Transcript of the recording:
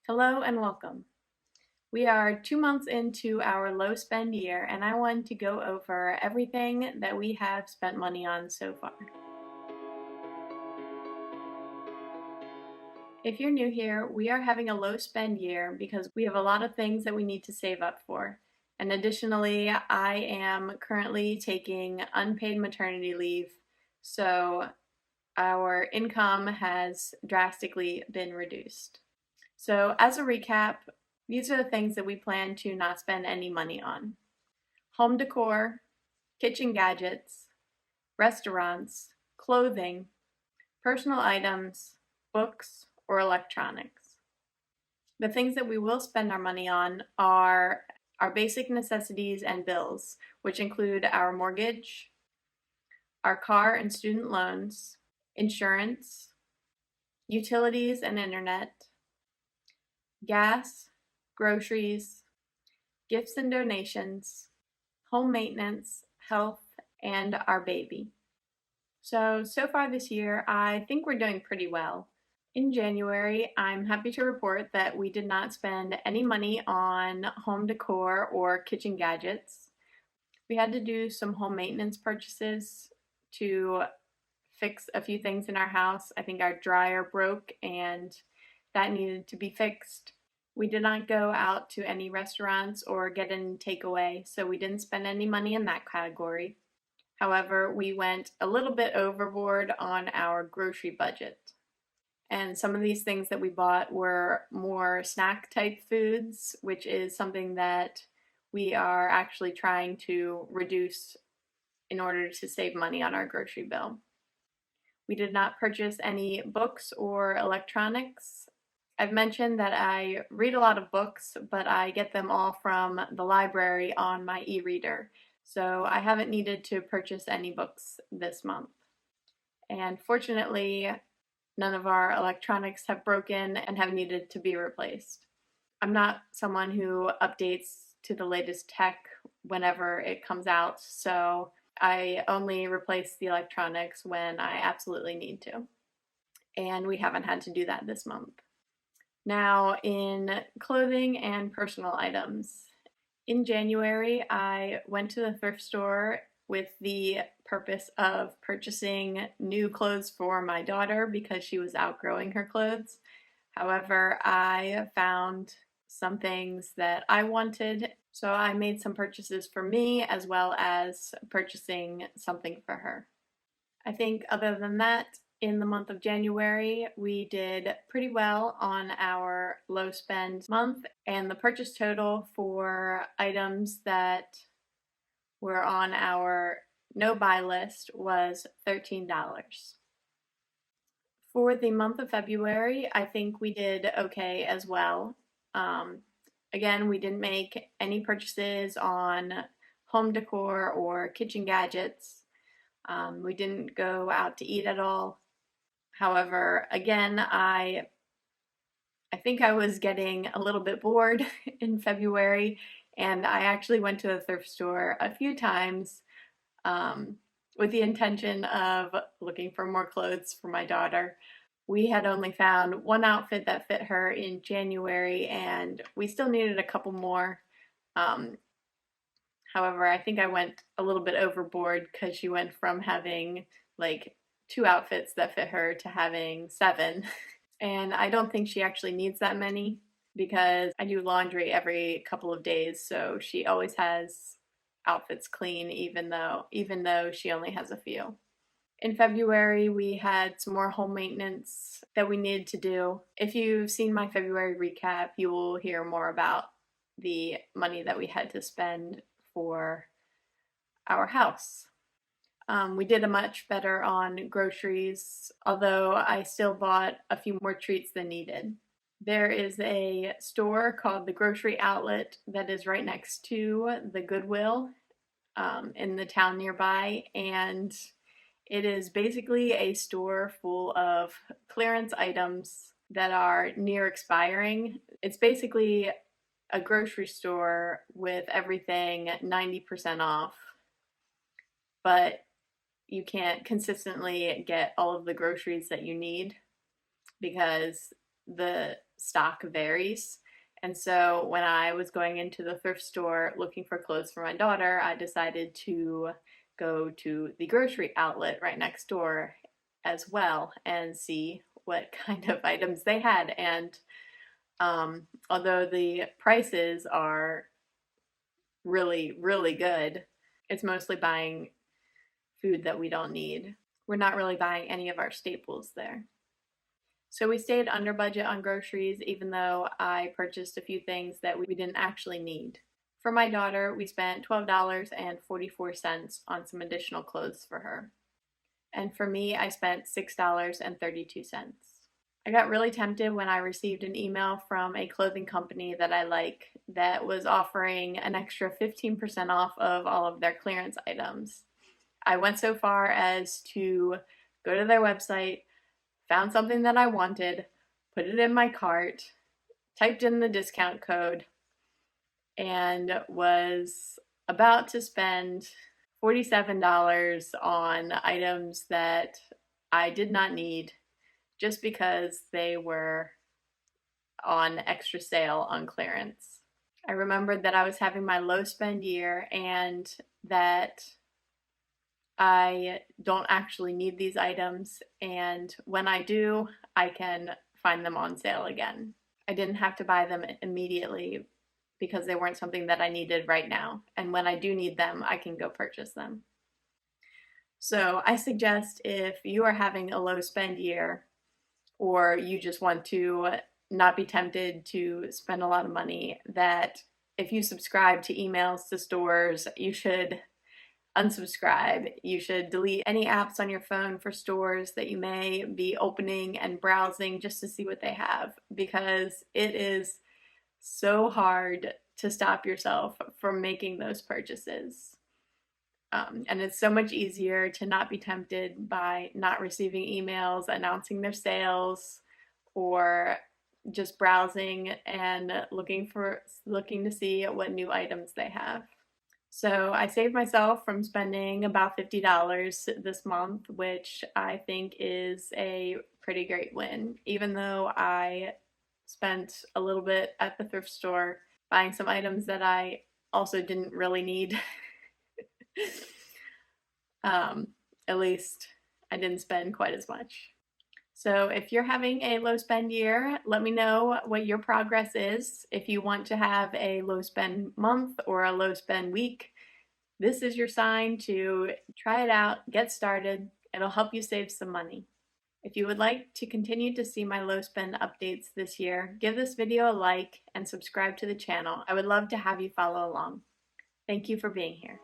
Hello and welcome. We are 2 months into our low spend year, and I wanted to go over everything that we have spent money on so far. If you're new here, we are having a low spend year because we have a lot of things that we need to save up for. And additionally, I am currently taking unpaid maternity leave, so our income has drastically been reduced. So, as a recap, these are the things that we plan to not spend any money on: home decor, kitchen gadgets, restaurants, clothing, personal items, books, or electronics. The things that we will spend our money on are our basic necessities and bills, which include our mortgage, our car and student loans, insurance, utilities and internet, gas, groceries, gifts and donations, home maintenance, health, and our baby. So far this year, I think we're doing pretty well. In January, I'm happy to report that we did not spend any money on home decor or kitchen gadgets. We had to do some home maintenance purchases to fix a few things in our house. I think our dryer broke and that needed to be fixed. We did not go out to any restaurants or get any takeaway, so we didn't spend any money in that category. However, we went a little bit overboard on our grocery budget. And some of these things that we bought were more snack type foods, which is something that we are actually trying to reduce in order to save money on our grocery bill. We did not purchase any books or electronics. I've mentioned that I read a lot of books, but I get them all from the library on my e-reader. So I haven't needed to purchase any books this month. And fortunately, none of our electronics have broken and have needed to be replaced. I'm not someone who updates to the latest tech whenever it comes out, so I only replace the electronics when I absolutely need to. And we haven't had to do that this month. Now, in clothing and personal items, in January, I went to the thrift store with the purpose of purchasing new clothes for my daughter because she was outgrowing her clothes. However, I found some things that I wanted, so I made some purchases for me as well as purchasing something for her. I think other than that, in the month of January, we did pretty well on our low spend month, and the purchase total for items that were on our no buy list was $13. For the month of February, I think we did okay as well. Again, we didn't make any purchases on home decor or kitchen gadgets. We didn't go out to eat at all. However, again, I think I was getting a little bit bored in February, and I actually went to the thrift store a few times with the intention of looking for more clothes for my daughter. We had only found one outfit that fit her in January, and we still needed a couple more. However, I think I went a little bit overboard because she went from having like 2 outfits that fit her to having 7. And I don't think she actually needs that many because I do laundry every couple of days, so she always has outfits clean even though she only has a few. In February, we had some more home maintenance that we needed to do. If you've seen my February recap, you will hear more about the money that we had to spend for our house. We did a much better on groceries, although I still bought a few more treats than needed. There is a store called the Grocery Outlet that is right next to the Goodwill in the town nearby, and it is basically a store full of clearance items that are near expiring. It's basically a grocery store with everything 90% off, but you can't consistently get all of the groceries that you need because the stock varies. And so when I was going into the thrift store looking for clothes for my daughter, I decided to go to the grocery outlet right next door as well and see what kind of items they had. And although the prices are really, really good, it's mostly buying food that we don't need. We're not really buying any of our staples there. So we stayed under budget on groceries, even though I purchased a few things that we didn't actually need. For my daughter, we spent $12.44 on some additional clothes for her. And for me, I spent $6.32. I got really tempted when I received an email from a clothing company that I like that was offering an extra 15% off of all of their clearance items. I went so far as to go to their website, found something that I wanted, put it in my cart, typed in the discount code, and was about to spend $47 on items that I did not need just because they were on extra sale on clearance. I remembered that I was having my low spend year and that I don't actually need these items, and when I do, I can find them on sale again. I didn't have to buy them immediately because they weren't something that I needed right now, and when I do need them, I can go purchase them. So I suggest if you are having a low spend year, or you just want to not be tempted to spend a lot of money, that if you subscribe to emails to stores, you should unsubscribe. You should delete any apps on your phone for stores that you may be opening and browsing just to see what they have, because it is so hard to stop yourself from making those purchases. And it's so much easier to not be tempted by not receiving emails announcing their sales, or just browsing and looking to see what new items they have. So I saved myself from spending about $50 this month, which I think is a pretty great win, even though I spent a little bit at the thrift store buying some items that I also didn't really need. At least I didn't spend quite as much. So if you're having a low spend year, let me know what your progress is. If you want to have a low spend month or a low spend week, this is your sign to try it out, get started. It'll help you save some money. If you would like to continue to see my low spend updates this year, give this video a like and subscribe to the channel. I would love to have you follow along. Thank you for being here.